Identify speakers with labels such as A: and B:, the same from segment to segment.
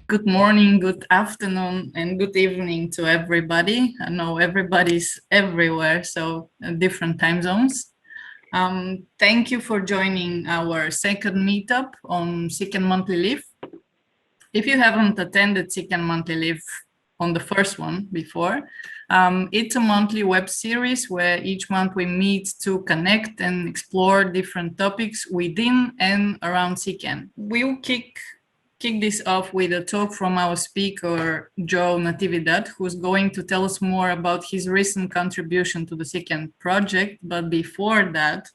A: Good morning, good afternoon, and good evening to everybody. I know everybody's everywhere, so different time zones. Thank you for joining our second meetup on CKAN Monthly Leave. If you haven't attended CKAN Monthly Leave on the first one before, it's a monthly web series where each month we meet to connect and explore different topics within and around CKAN. We'll kick this off with a talk from our speaker, Joe Natividad, who's going to tell us more about his recent contribution to the CKAN project. But before that,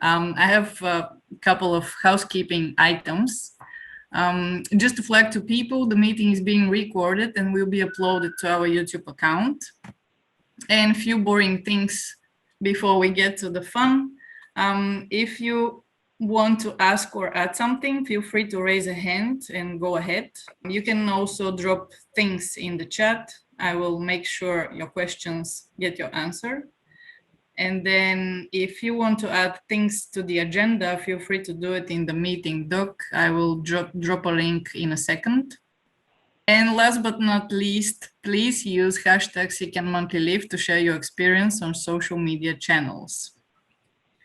A: I have a couple of housekeeping items. Just to flag to people, the meeting is being recorded and will be uploaded to our YouTube account. And a few boring things before we get to the fun. If you want to ask or add something, feel free to raise a hand and go ahead. You can also drop things in the chat. I will make sure your questions get your answer. And then if you want to add things to the agenda, feel free to do it in the meeting doc. I will drop a link in a second. And last but not least, please use hashtag CKANMonthlyLeave to share your experience on social media channels.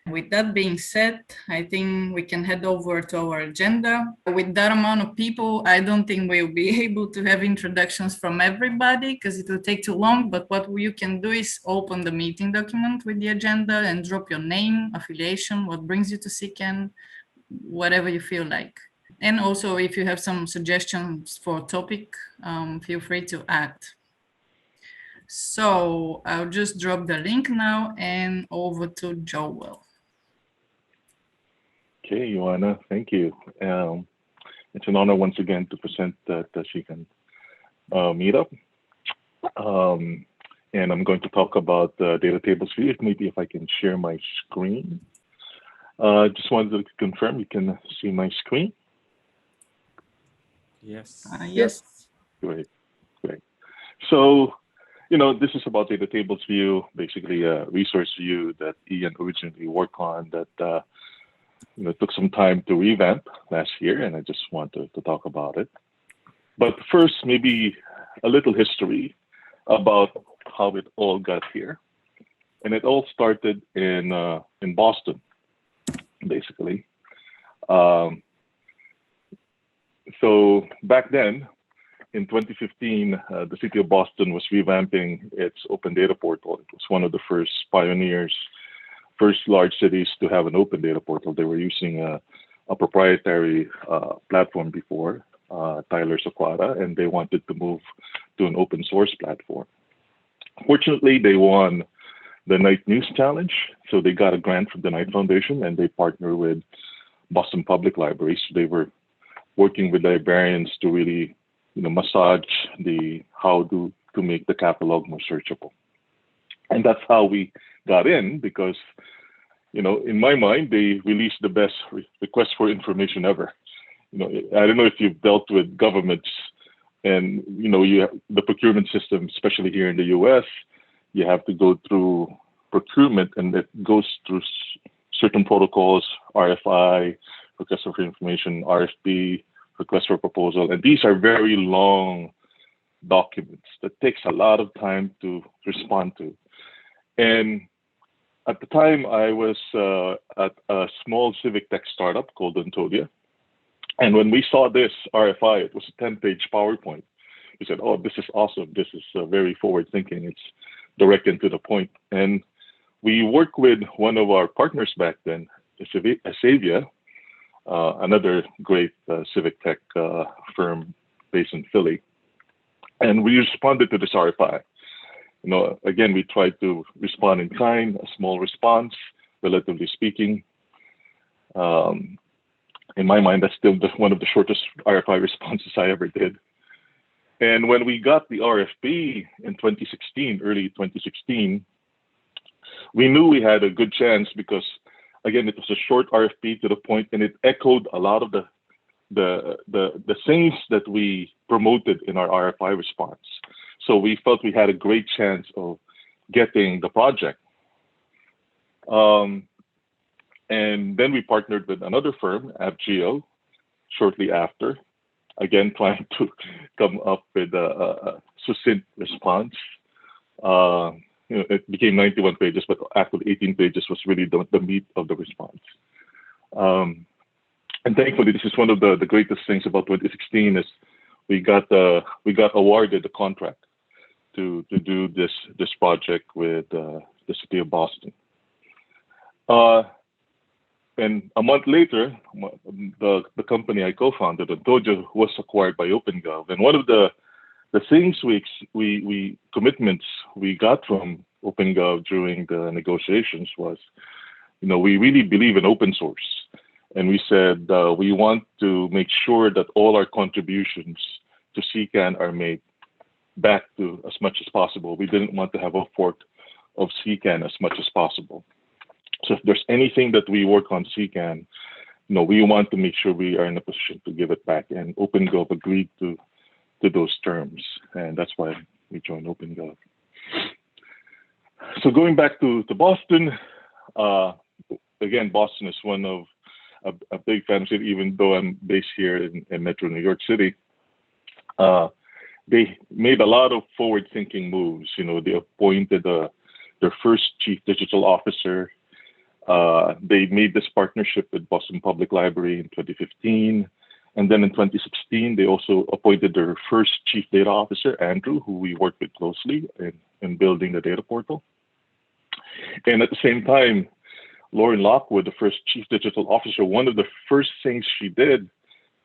A: With that being said, I think we can head over to our agenda. With that amount of people, I don't think we'll be able to have introductions from everybody because it will take too long. But what you can do is open the meeting document with the agenda and drop your name, affiliation, what brings you to CKAN, whatever you feel like. And also, if you have some suggestions for a topic, feel free to add. So I'll just drop the link now and over to Joel.
B: Okay, Ioana, thank you. It's an honor once again to present the CKAN meetup. And I'm going to talk about the DataTables View. Maybe if I can share my screen. Just wanted to confirm you can see my screen.
C: Yes.
A: Yes.
B: Great, great. So, this is about DataTables View, basically a resource view that Ian originally worked on that took some time to revamp last year, and I just want to talk about it. But first, maybe a little history about how it all got here. And it all started in Boston, basically. So back then, in 2015, the city of Boston was revamping its open data portal. It was one of the first pioneers, first large cities to have an open data portal. They were using a proprietary platform before, Tyler Soquara, and they wanted to move to an open source platform. Fortunately, they won the Knight News Challenge, so they got a grant from the Knight Foundation, and they partnered with Boston Public Library. So they were working with librarians to really, massage how to make the catalog more searchable. And that's how we got in, because, in my mind, they released the best request for information ever. I don't know if you've dealt with governments, and you have the procurement system, especially here in the U.S. You have to go through procurement, and it goes through certain protocols: RFI, request for information, RFP, request for proposal, and these are very long documents that takes a lot of time to respond to. And at the time, I was at a small civic tech startup called Ontodia. And when we saw this RFI, it was a 10-page PowerPoint. We said, oh, this is awesome. This is very forward-thinking. It's direct and to the point. And we worked with one of our partners back then, Asavia, another great civic tech firm based in Philly. And we responded to this RFI. Again, we tried to respond in kind, a small response, relatively speaking. In my mind, that's still one of the shortest RFI responses I ever did. And when we got the RFP in 2016, early 2016, we knew we had a good chance because, again, it was a short RFP to the point, and it echoed a lot of the things that we promoted in our RFI response. So we felt we had a great chance of getting the project. And then we partnered with another firm, AppGeo, shortly after. again, trying to come up with a succinct response. It became 91 pages, but actually 18 pages was really the meat of the response. And thankfully, this is one of the greatest things about 2016 is we got awarded the contract to do this project with the city of Boston. And a month later, the company I co-founded, Dojo, was acquired by OpenGov. And one of the things commitments we got from OpenGov during the negotiations was, we really believe in open source. And we said we want to make sure that all our contributions to CKAN are made back to as much as possible. We didn't want to have a fork of CKAN as much as possible. So if there's anything that we work on CKAN, we want to make sure we are in a position to give it back. And OpenGov agreed to those terms, and that's why we joined OpenGov. So going back to Boston, again, Boston is one of a big fan of city, even though I'm based here in Metro New York City. They made a lot of forward-thinking moves. They appointed their first chief digital officer. They made this partnership with Boston Public Library in 2015. And then in 2016, they also appointed their first chief data officer, Andrew, who we worked with closely in building the data portal. And at the same time, Lauren Lockwood, the first chief digital officer, one of the first things she did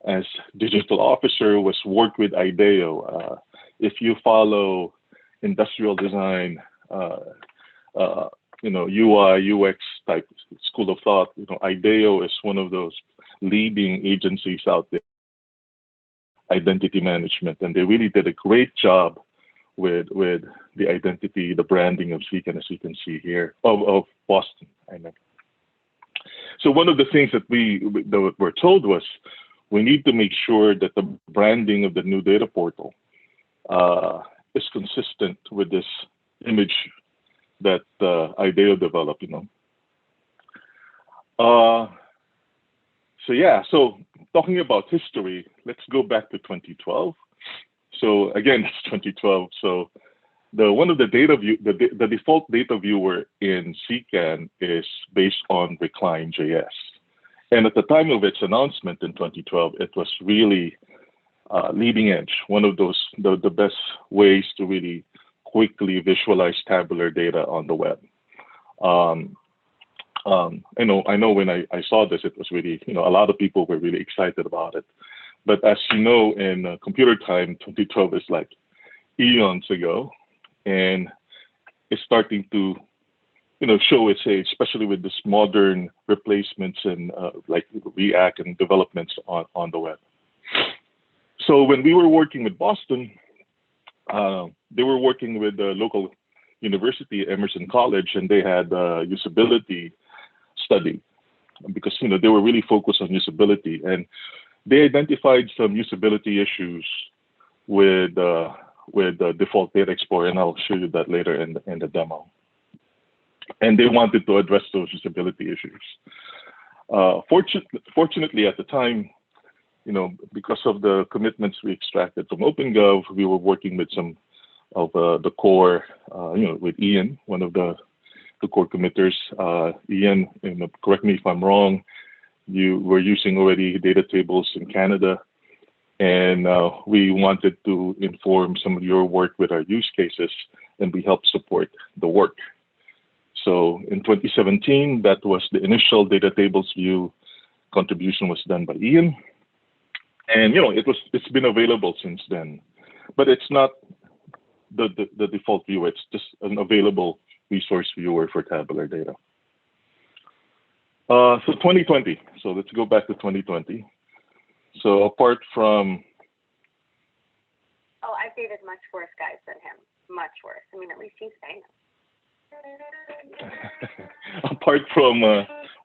B: as digital officer was work with IDEO. If you follow industrial design, UI, UX type school of thought, IDEO is one of those leading agencies out there, identity management, and they really did a great job with the identity, the branding of CKAN, as you can see here, of Boston, I mean. So one of the things that we were told was we need to make sure that the branding of the new data portal is consistent with this image that IDEO developed, So talking about history, let's go back to 2012. So again, it's 2012. So one of the data view, the default data viewer in CKAN is based on Recline.js. And at the time of its announcement in 2012, it was really leading edge, one of those, the best ways to really quickly visualize tabular data on the web. I know when I saw this, it was really, a lot of people were really excited about it. But as you know, in computer time, 2012 is like eons ago, and it's starting to, show its age, especially with this modern replacements and like React and developments on the web. So when we were working with Boston, they were working with the local university, Emerson College, and they had a usability study because they were really focused on usability, and they identified some usability issues with the default data explorer, and I'll show you that later in the demo. And they wanted to address those usability issues. Fortunately, at the time, because of the commitments we extracted from OpenGov, we were working with some of the core, with Ian, one of the core committers. Ian, correct me if I'm wrong, you were using already DataTables in Canada, and we wanted to inform some of your work with our use cases, and we helped support the work. So in 2017, that was the initial DataTables View contribution was done by Ian. And it's been available since then, but it's not the default view. It's just an available resource viewer for tabular data. So 2020. So let's go back to 2020. So apart from,
C: I've dated much worse guys than him. Much worse. I mean, at least he's famous.
B: apart from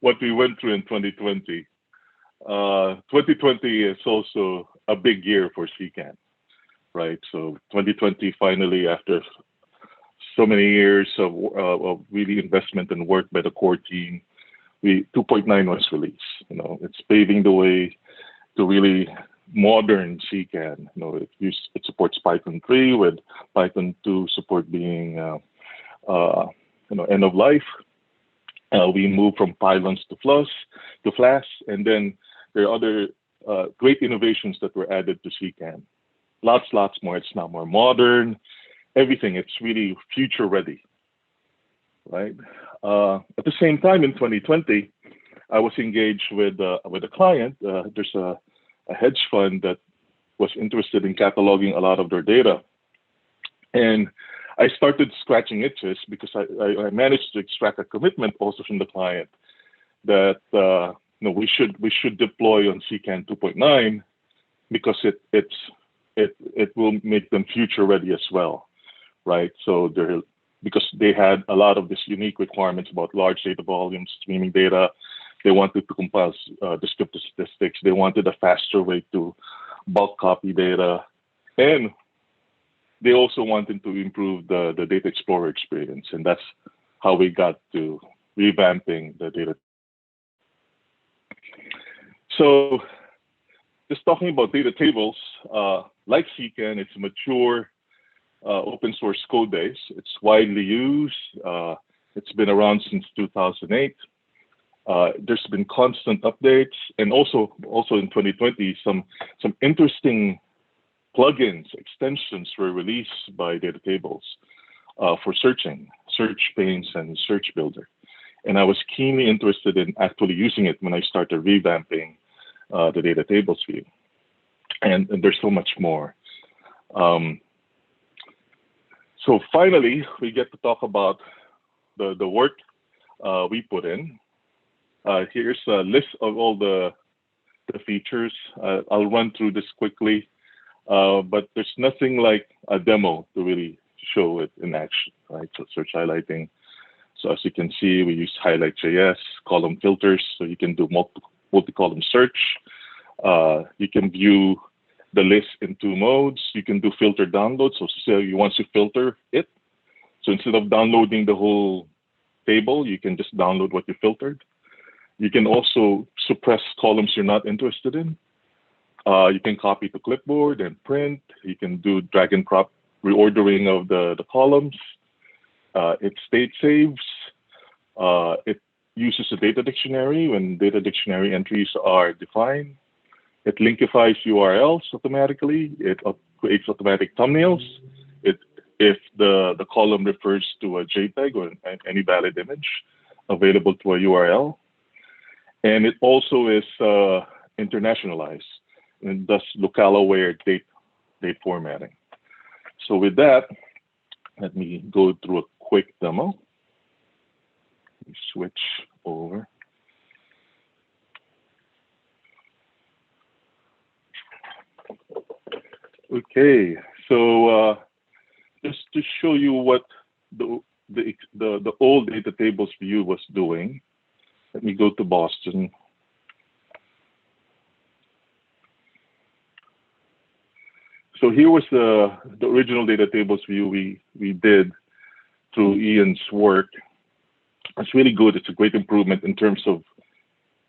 B: what we went through in 2020. 2020 is also a big year for CKAN, right? So 2020 finally, after so many years of really investment and work by the core team, 2.9 was released. It's paving the way to really modern CKAN. It supports Python 3 with Python 2 support being end of life. We moved from pylons to Flash, and then there are other great innovations that were added to CKAN. Lots more. It's now more modern. Everything. It's really future ready, right? At the same time, in 2020, I was engaged with a client. There's a hedge fund that was interested in cataloging a lot of their data, and I started scratching itches because I managed to extract a commitment also from the client that we should deploy on CKAN 2.9 because it will make them future ready as well, right? So because they had a lot of these unique requirements about large data volumes, streaming data. They wanted to compile descriptive statistics. They wanted a faster way to bulk copy data, and they also wanted to improve the data explorer experience, and that's how we got to revamping the data. So just talking about data tables, like CKAN, it's a mature open source code base. It's widely used. It's been around since 2008. There's been constant updates, and also in 2020, some interesting plugins, extensions were released by DataTables for searching, SearchPanes and SearchBuilder. And I was keenly interested in actually using it when I started revamping the DataTables view. And there's so much more. So finally, we get to talk about the work we put in. Here's a list of all the features. I'll run through this quickly. But there's nothing like a demo to really show it in action, right? So search highlighting. So as you can see, we use highlight.js, column filters, so you can do multi-column search. You can view the list in two modes. You can do filter download. So say you want to filter it. So instead of downloading the whole table, you can just download what you filtered. You can also suppress columns you're not interested in. You can copy to Clipboard and print. You can do drag and drop reordering of the columns. It state saves. It uses a data dictionary when data dictionary entries are defined. It linkifies URLs automatically. It creates automatic thumbnails. If the column refers to a JPEG or any valid image available to a URL. And it also is internationalized and thus locale-aware date formatting. So with that, let me go through a quick demo. Let me switch over. Okay, so just to show you what the old DataTables view was doing, let me go to Boston. So here was the original DataTables view we did through Ian's work. It's really good. It's a great improvement in terms of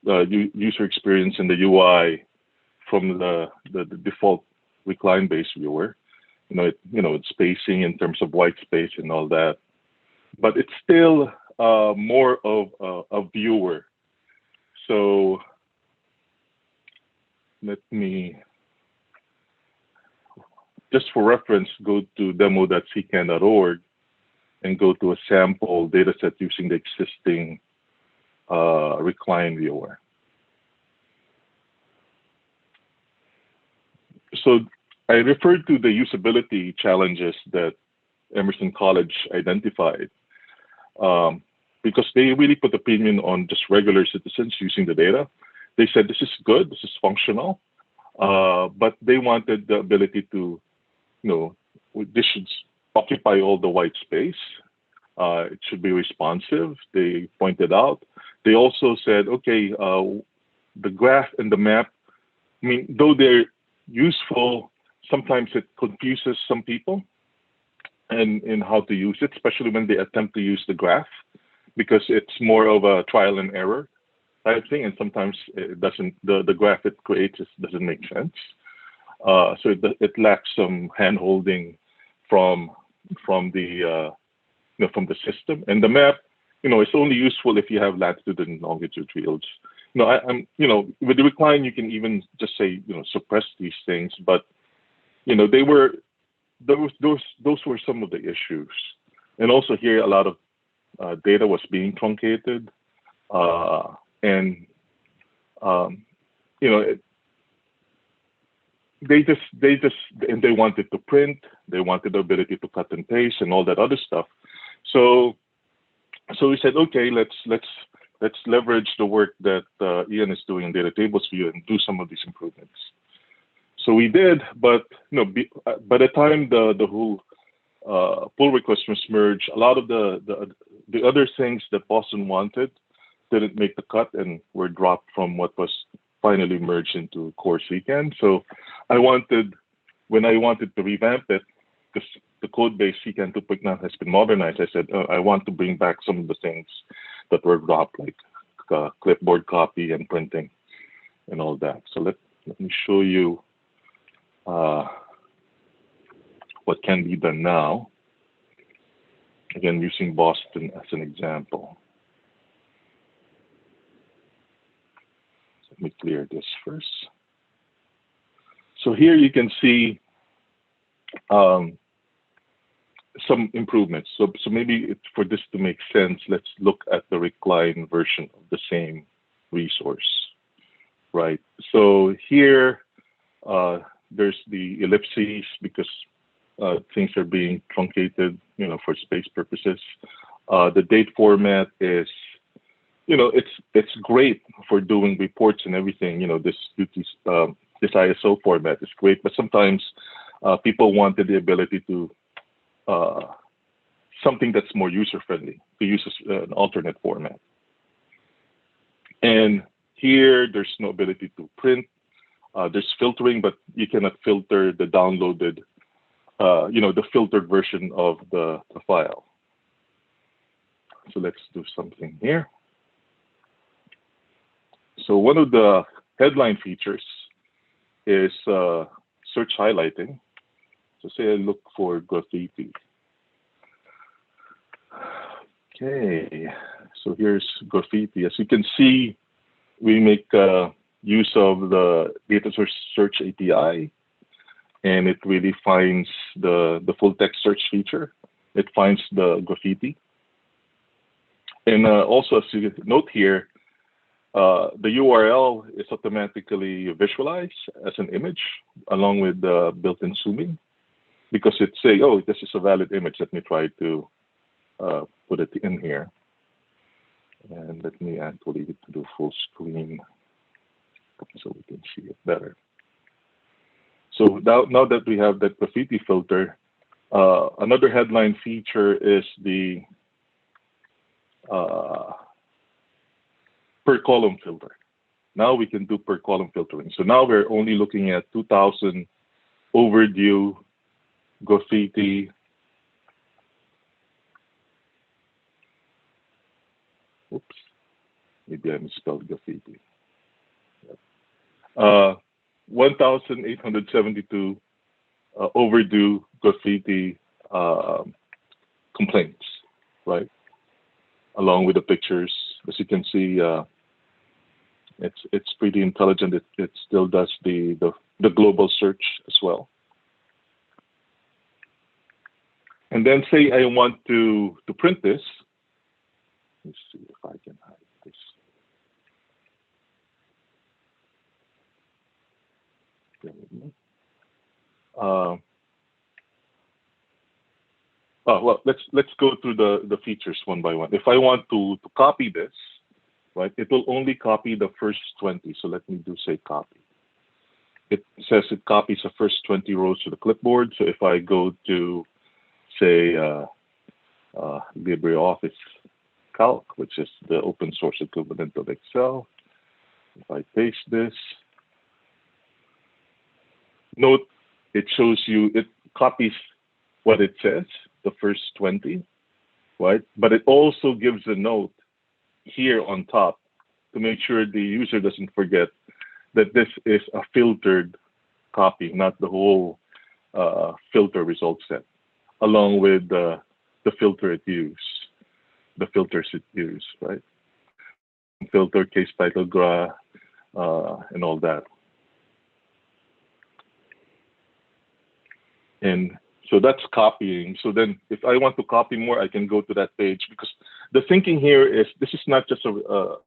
B: user experience in the UI from the default recline-based viewer. It's spacing in terms of white space and all that, but it's still more of a viewer. So let me, just for reference, go to demo.ckan.org and go to a sample dataset using the existing recline viewer. So I referred to the usability challenges that Emerson College identified because they really put a premium on just regular citizens using the data. They said this is good, this is functional, but they wanted the ability to, this should occupy all the white space. It should be responsive, they pointed out. They also said, okay, the graph and the map, though they're useful, sometimes it confuses some people in how to use it, especially when they attempt to use the graph, because it's more of a trial and error type thing, and sometimes it doesn't. The graph it creates doesn't make sense. So it lacks some hand-holding from the from the system. And the map, it's only useful if you have latitude and longitude fields. I'm with the recline, you can even just say, suppress these things, but they were those were some of the issues. And also here, a lot of data was being truncated, and they wanted to print, they wanted the ability to cut and paste and all that other stuff. So we said, okay, let's leverage the work that Ian is doing in DataTables View and do some of these improvements. So we did, but by the time the whole pull request was merged, a lot of the other things that Boston wanted didn't make the cut and were dropped from what was finally merged into core CKAN. So when I wanted to revamp it, because the code base CKAN 2.9 has been modernized, I said, I want to bring back some of the things that were dropped, like clipboard copy and printing and all that. So let me show you what can be done now. Again, using Boston as an example. Let me clear this first. So here you can see some improvements. So maybe for this to make sense, let's look at the recline version of the same resource, right? So here, there's the ellipses because things are being truncated, for space purposes. The date format is, it's great for doing reports and everything. This ISO format is great, but sometimes people wanted the ability to something that's more user-friendly, to use an alternate format. And here, there's no ability to print. There's filtering, but you cannot filter the downloaded, the filtered version of the file. So let's do something here. So one of the headline features is search highlighting. So say I look for graffiti. Okay, so here's graffiti. As you can see, we make use of the data search API, and it really finds the full text search feature. It finds the graffiti. And also, as you can note here, the URL is automatically visualized as an image along with the built-in zooming, because it say, oh, this is a valid image. Let me try to put it in here. And let me actually do full screen so we can see it better. So now that we have that graffiti filter, another headline feature is the per column filter. Now we can do per column filtering. So now we're only looking at 2000 overdue graffiti. Oops, maybe I misspelled graffiti. 1,872 overdue graffiti complaints, right? Along with the pictures, as you can see, it's pretty intelligent. It still does the global search as well. And then say I want to print this. Let's see if I can hide this. Well, let's go through the features one by one. If I want to copy this, right, it will only copy the first 20. So let me do say copy. It says it copies the first 20 rows to the clipboard. So if I go to say LibreOffice Calc, which is the open source equivalent of Excel, if I paste this, note it shows you, it copies what it says, the first 20, right? But it also gives a note here on top to make sure the user doesn't forget that this is a filtered copy, not the whole filter result set, along with the filter it use, the filters it use, right? Filter, case title, graph, and all that. And so that's copying. So then if I want to copy more, I can go to that page, because the thinking here is this is not just a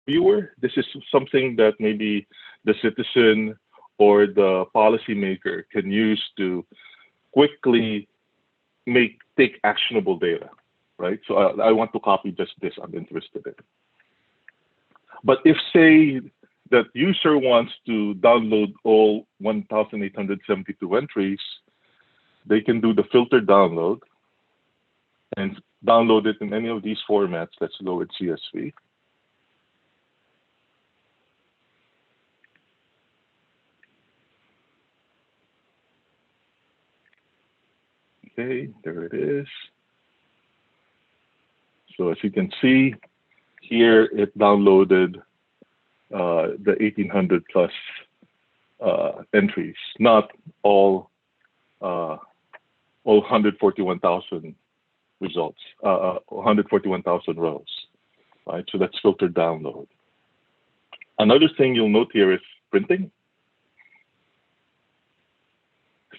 B: viewer. This is something that maybe the citizen or the policymaker can use to quickly take actionable data, right? So I want to copy just this, I'm interested in. But if, say, that user wants to download all 1,872 entries, they can do the filter download and download it in any of these formats. Let's go with CSV. Okay, there it is. So as you can see, here it downloaded the 1,800 plus entries, not all 141,000 results, 141,000 rows, right? So that's filtered download. Another thing you'll note here is printing.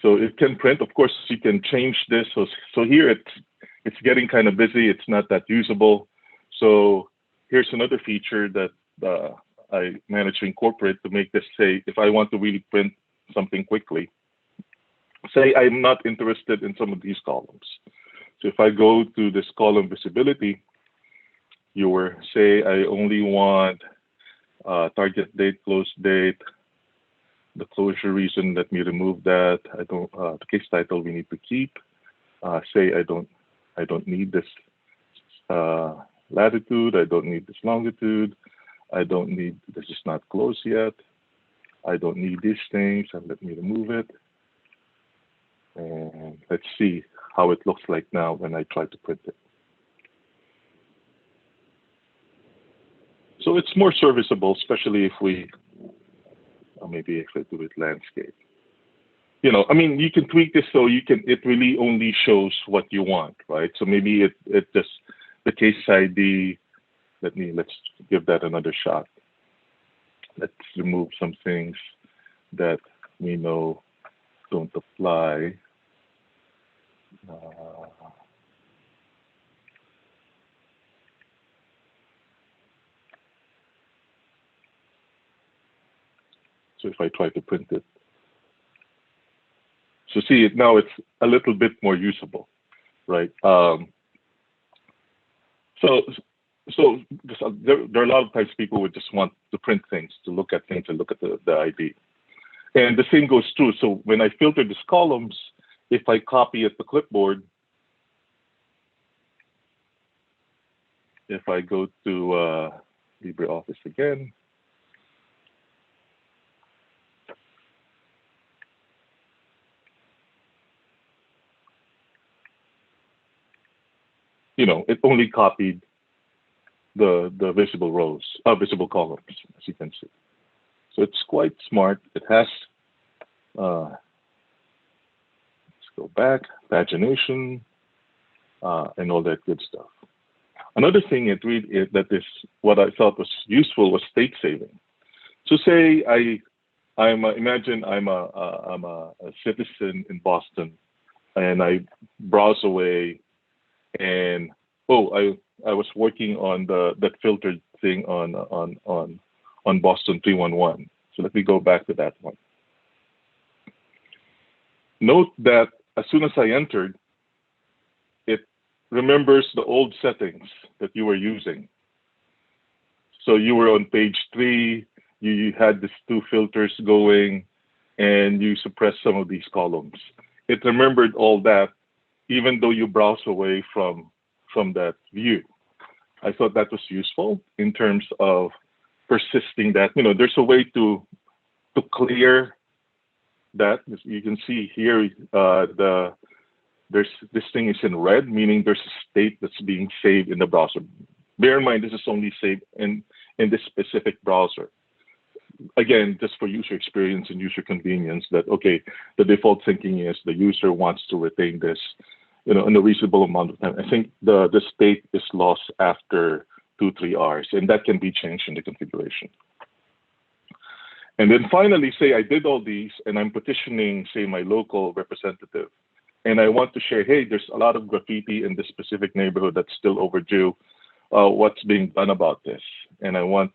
B: So it can print. Of course, you can change this. So here it's getting kind of busy. It's not that usable. So here's another feature that I managed to incorporate to make this say, if I want to really print something quickly, say I'm not interested in some of these columns. So if I go to this column visibility, you were say I only want target date, close date, the closure reason, let me remove that. I don't, the case title we need to keep. Say I don't need this latitude, I don't need this longitude, I don't need, this is not closed yet. I don't need these things, and let me remove it. And let's see how it looks like now when I try to print it. So it's more serviceable, especially if we, maybe if I do it landscape. You know, I mean, you can tweak this so you can, it really only shows what you want, right? So maybe it just, the case ID, let's give that another shot. Let's remove some things that we know don't apply. So if I try to print it, so see it now, it's a little bit more usable, right? So there are a lot of times people would just want to print things, to look at things and look at the ID. And the same goes true. So when I filter these columns, if I copy at the clipboard, if I go to LibreOffice again, you know, it only copied the visible rows, visible columns, as you can see. So it's quite smart. It has, let's go back, pagination, and all that good stuff. Another thing what I thought was useful was state saving. So say imagine I'm a citizen in Boston, and I browse away, and I was working on that filtered thing on Boston 311. So let me go back to that one. Note that as soon as I entered, it remembers the old settings that you were using. So you were on page 3, you had these 2 filters going, and you suppressed some of these columns. It remembered all that, even though you browse away from that view. I thought that was useful in terms of persisting that. You know, there's a way to clear that. As you can see here, this thing is in red, meaning there's a state that's being saved in the browser. Bear in mind, this is only saved in this specific browser. again, just for user experience and user convenience, that, okay, the default thinking is the user wants to retain this, in a reasonable amount of time. I think the state is lost after 2-3 hours, and that can be changed in the configuration. And then finally, say I did all these and I'm petitioning, say, my local representative, and I want to share, hey, there's a lot of graffiti in this specific neighborhood that's still overdue. What's being done about this? And I want,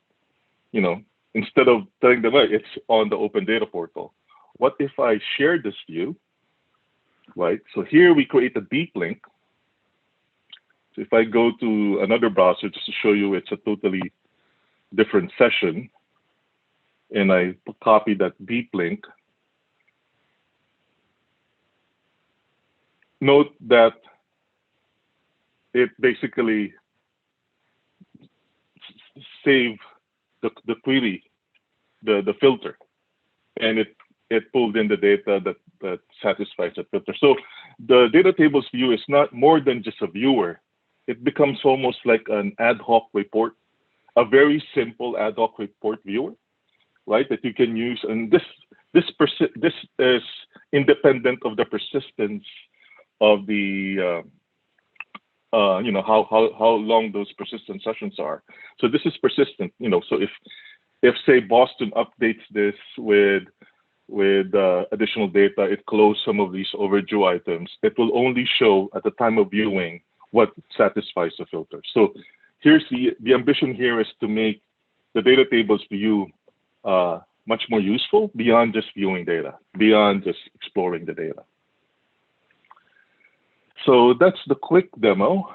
B: instead of telling them, it's on the open data portal, what if I share this view, right? So here we create a deep link. So if I go to another browser, just to show you it's a totally different session, and I copy that deep link, note that it basically saved the query, the filter, and it pulled in the data that satisfies that filter. So the DataTables view is not more than just a viewer. It becomes almost like an ad hoc report, a very simple ad hoc report viewer, right? That you can use, and this is independent of the persistence of the how long those persistent sessions are. So this is persistent, so if say Boston updates this with additional data, it closed some of these overdue items, it will only show at the time of viewing what satisfies the filter. So here's the ambition here is to make the DataTables view much more useful beyond just viewing data, beyond just exploring the data. So that's the quick demo.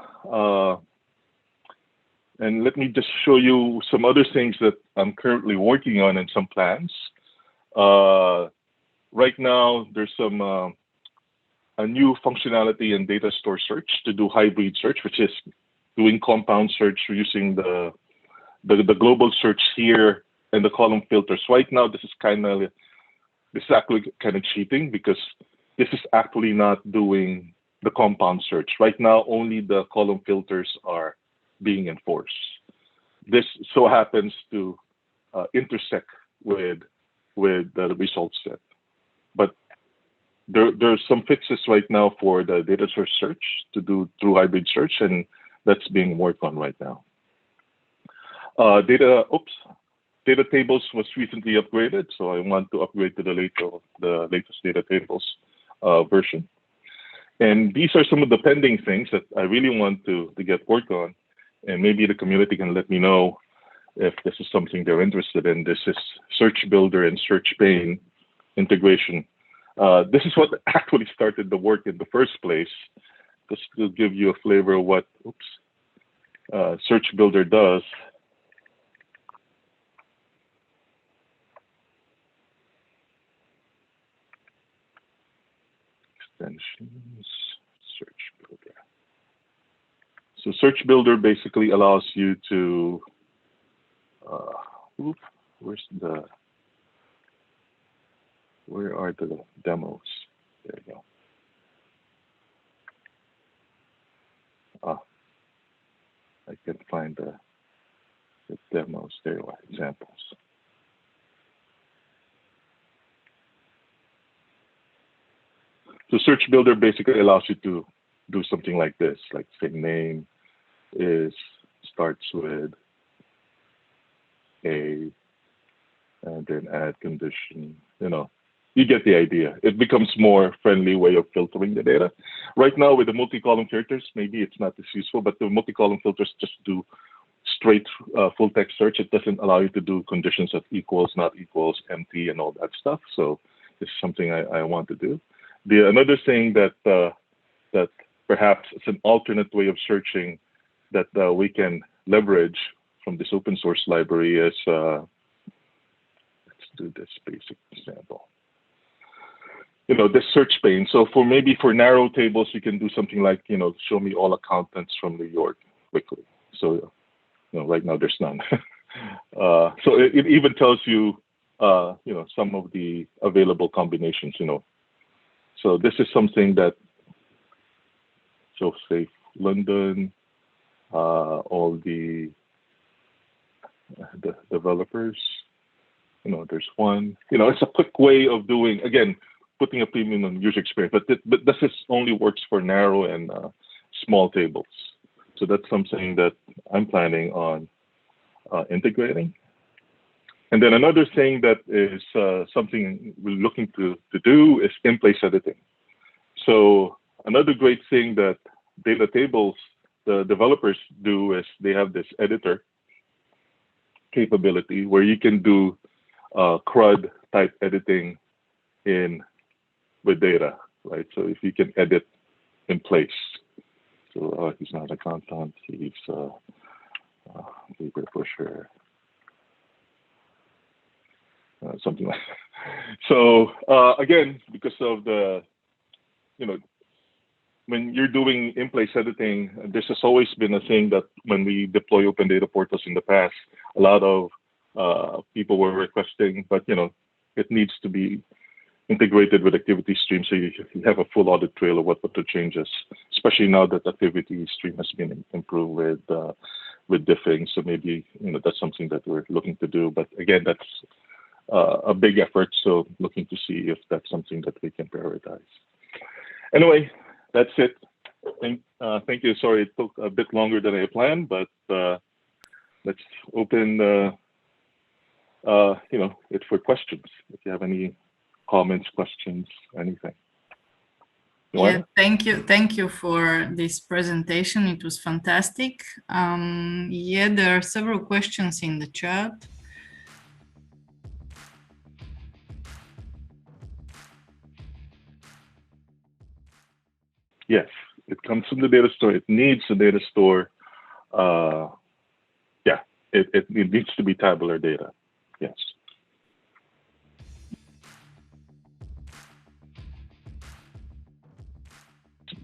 B: And let me just show you some other things that I'm currently working on and some plans. Right now, there's some a new functionality in data store search to do hybrid search, which is doing compound search using the global search here and the column filters. Right now, this is actually kind of cheating, because this is actually not doing the compound search. Right now, only the column filters are being enforced. This so happens to intersect with the result set. But there's some fixes right now for the data source search to do through hybrid search, and that's being worked on right now. DataTables was recently upgraded, so I want to upgrade to the latest DataTables version. And these are some of the pending things that I really want to get work on, and maybe the community can let me know if this is something they're interested in. This is SearchBuilder and SearchPane integration. This is what actually started the work in the first place, just to give you a flavor of what SearchBuilder does. Extensions, SearchBuilder. So SearchBuilder basically allows you to, where are the demos? There you go. I can find the demos. There are examples. So SearchBuilder basically allows you to do something like this, like say name starts with a, and then add condition. You get the idea. It becomes more friendly way of filtering the data. Right now with the multi-column filters, maybe it's not as useful, but the multi-column filters just do straight full text search. It doesn't allow you to do conditions of equals, not equals, empty, and all that stuff. So this is something I want to do. Another thing that perhaps it's an alternate way of searching that we can leverage from this open source library is, let's do this basic example. This SearchPane. So maybe for narrow tables, you can do something like, show me all accountants from New York quickly. So, right now there's none. So it even tells you, some of the available combinations, So this is something that, so say London, all the developers, there's one. It's a quick way of doing, again, putting a premium on user experience, but this only works for narrow and small tables. So that's something that I'm planning on integrating. And then another thing that is something we're looking to do is in-place editing. So another great thing that DataTables, the developers do, is they have this editor capability where you can do CRUD type editing with data, right? So if you can edit in place. So he's not a content, he's a paper pusher. Something like that. So again, because of the, when you're doing in-place editing, this has always been a thing that when we deploy open data portals in the past, a lot of people were requesting, but it needs to be integrated with activity stream, so you have a full audit trail of what the changes, especially now that activity stream has been improved with diffing. So maybe that's something that we're looking to do. But again, that's a big effort. So looking to see if that's something that we can prioritize. Anyway, that's it. Thank you. Sorry, it took a bit longer than I planned, but let's open it for questions. If you have any comments, questions, anything.
A: Yeah, thank you for this presentation. It was fantastic. Yeah, there are several questions in the chat.
B: Yes, it comes from the data store. It needs a data store. Yeah, it needs to be tabular data. Yes.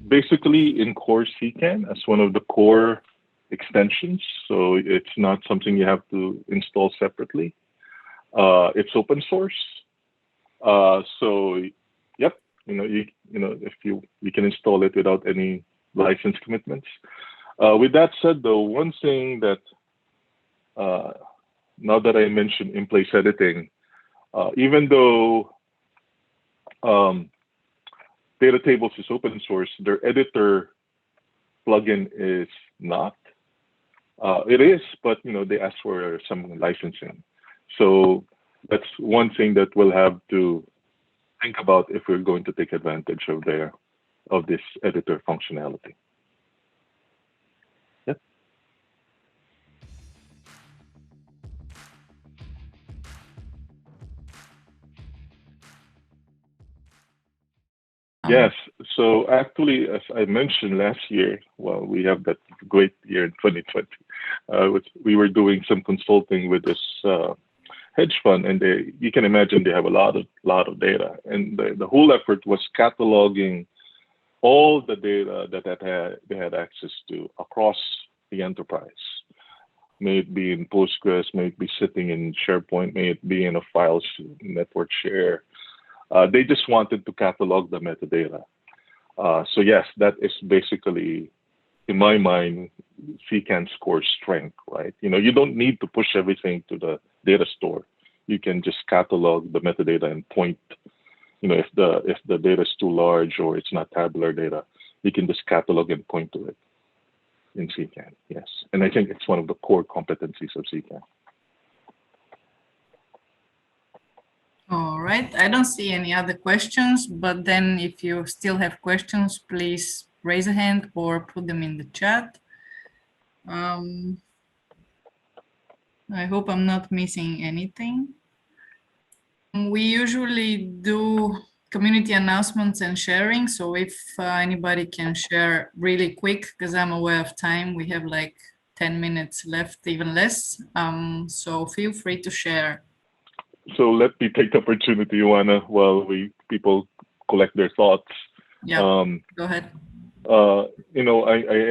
B: Basically in core CKAN as one of the core extensions. So it's not something you have to install separately. It's open source. So yep, if you can install it without any license commitments. With that said, though, one thing that now that I mentioned in-place editing, even though DataTables is open source, their editor plugin is not. It is, but they ask for some licensing. So that's one thing that we'll have to think about if we're going to take advantage of this editor functionality. Yep. Yes. So actually, as I mentioned last year, well, we have that great year in 2020. We were doing some consulting with this hedge fund, and you can imagine they have a lot of data, and the whole effort was cataloging all the data that they had access to across the enterprise. May it be in Postgres, may it be sitting in SharePoint, may it be in a file network share. They just wanted to catalog the metadata. So yes, that is basically, in my mind, CKAN's core strength, right? You don't need to push everything to the data store. You can just catalog the metadata and point, if the data is too large or it's not tabular data, you can just catalog and point to it in CKAN, yes. And I think it's one of the core competencies of CKAN.
A: All right, I don't see any other questions, but then if you still have questions, please raise a hand or put them in the chat. I hope I'm not missing anything. We usually do community announcements and sharing. So if anybody can share really quick, because I'm aware of time, we have like 10 minutes left, even less. So feel free to share.
B: So let me take the opportunity, Ioana, while people collect their thoughts.
A: Yeah, go ahead.
B: I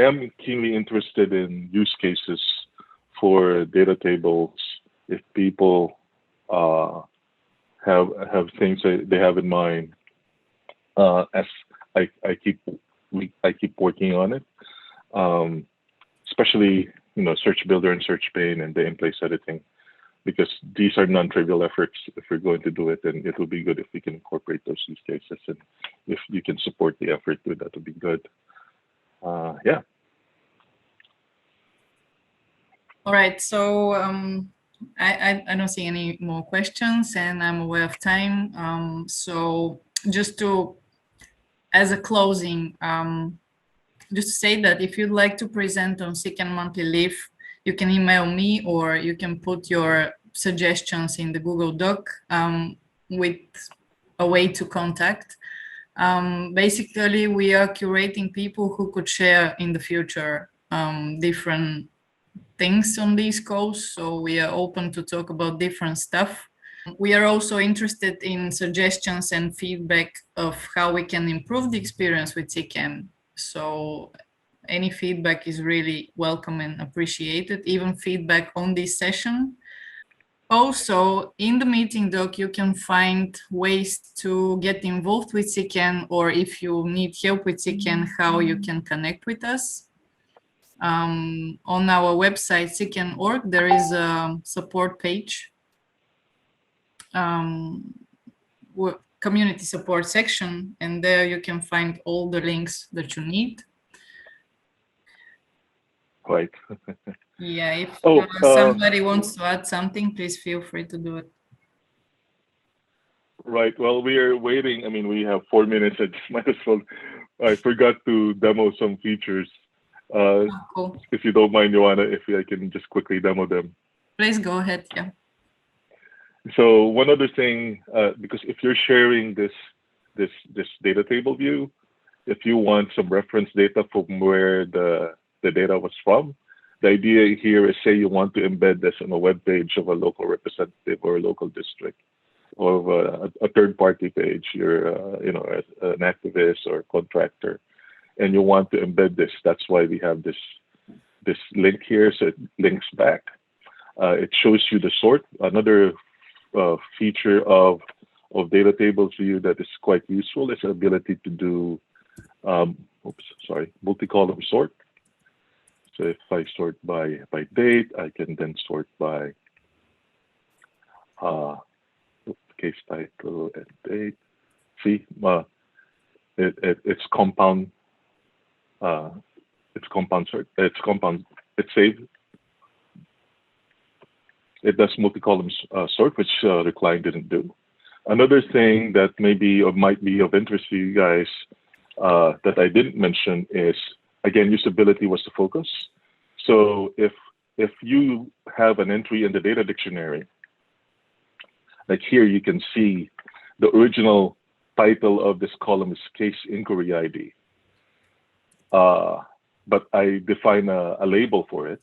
B: am keenly interested in use cases for DataTables. If people have things that they have in mind, as I keep working on it, especially SearchBuilder and SearchPane and the in-place editing. because these are non-trivial efforts if we're going to do it, and it would be good if we can incorporate those use cases, and if you can support the effort, that would be good. Yeah.
A: All right, so I don't see any more questions, and I'm aware of time. So just to, as a closing, just to say that if you'd like to present on CKAN Monthly Leaf, you can email me, or you can put your suggestions in the Google Doc with a way to contact. Basically, we are curating people who could share in the future different things on these calls, so we are open to talk about different stuff. We are also interested in suggestions and feedback of how we can improve the experience with CKAN. So any feedback is really welcome and appreciated, even feedback on this session. Also, in the meeting doc, you can find ways to get involved with CKAN, or if you need help with CKAN, how you can connect with us. On our website, CKAN.org, there is a support page, community support section, and there you can find all the links that you need.
B: Right.
A: Yeah, if somebody wants to add something, please feel free to do it.
B: Right. Well, we are waiting. I mean, we have 4 minutes. I just might as well. I forgot to demo some features.
A: Cool.
B: If you don't mind, Joanna, if I can just quickly demo them.
A: Please go ahead. Yeah.
B: So one other thing, because if you're sharing this data table view, if you want some reference data from where the data was from, the idea here is, say you want to embed this on a web page of a local representative or a local district, or a third-party page. You're you know, an activist or a contractor, and you want to embed this. That's why we have this link here, so it links back. It shows you the sort. Another feature of DataTables View that is quite useful is the ability to do multi-column sort. So if I sort by date, I can then sort by case title and date. See, it's compound. It's compound sort. It's compound. It's saved. It does multi-column sort, which the client didn't do. Another thing that maybe or might be of interest to you guys that I didn't mention is, again, usability was the focus. So if you have an entry in the data dictionary, like here, you can see the original title of this column is case inquiry ID. But I define a label for it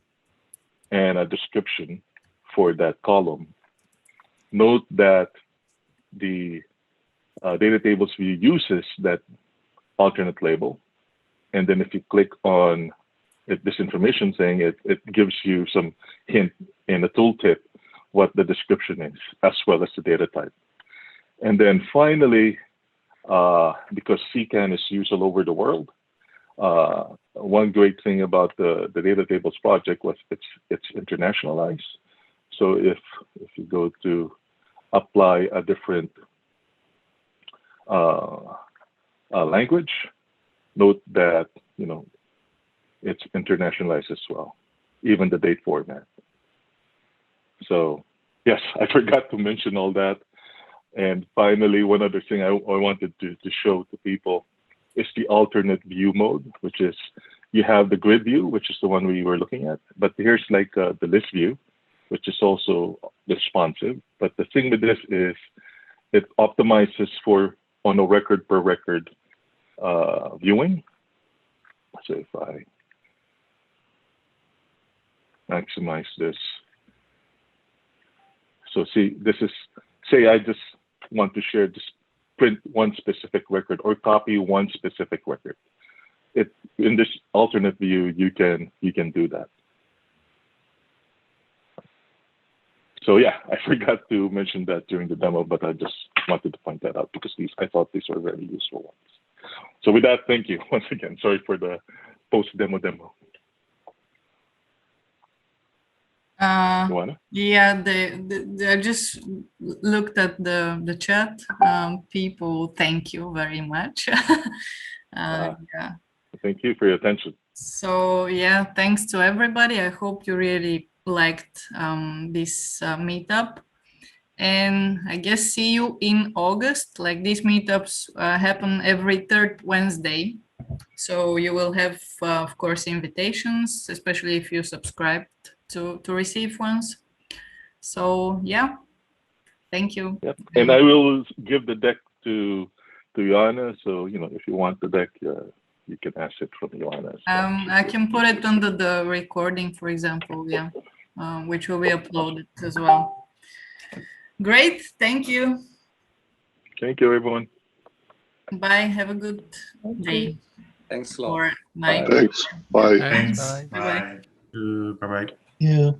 B: and a description for that column. Note that the DataTables View uses that alternate label. And then if you click on this information thing, it gives you some hint in the tooltip what the description is, as well as the data type. And then finally, because CKAN is used all over the world, one great thing about the DataTables project was it's internationalized. So if you go to apply a different language, note that it's internationalized as well, even the date format. So yes, I forgot to mention all that. And finally, one other thing I wanted to show to people is the alternate view mode, which is you have the grid view, which is the one we were looking at. But here's like the list view, which is also responsive. But the thing with this is it optimizes for on a record per record viewing. So if I maximize this. So see, this is, say I just want to share, just print one specific record or copy one specific record. In this alternate view, you can do that. So yeah, I forgot to mention that during the demo, but I just wanted to point that out because I thought these were very useful ones. So with that, thank you once again. Sorry for the post-demo demo. Joanna?
A: Yeah, I just looked at the chat. People, thank you very much. Yeah.
B: Thank you for your attention.
A: So yeah, thanks to everybody. I hope you really liked this meetup. And I guess see you in August. Like these meetups happen every third Wednesday. So you will have, of course, invitations, especially if you subscribed to receive ones. So yeah, thank you.
B: Yep. And I will give the deck to Joanna. So, you know, if you want the deck, you can ask it from Joanna.
A: I can put it under the recording, for example, yeah, which will be uploaded as well. Great, thank you.
B: Thank you, everyone.
A: Bye, have a good day.
D: Thanks a lot.
A: Or night.
B: Thanks. Bye.
E: Thanks.
A: Bye-bye.
E: Bye-bye.
F: Bye-bye.
G: Yeah.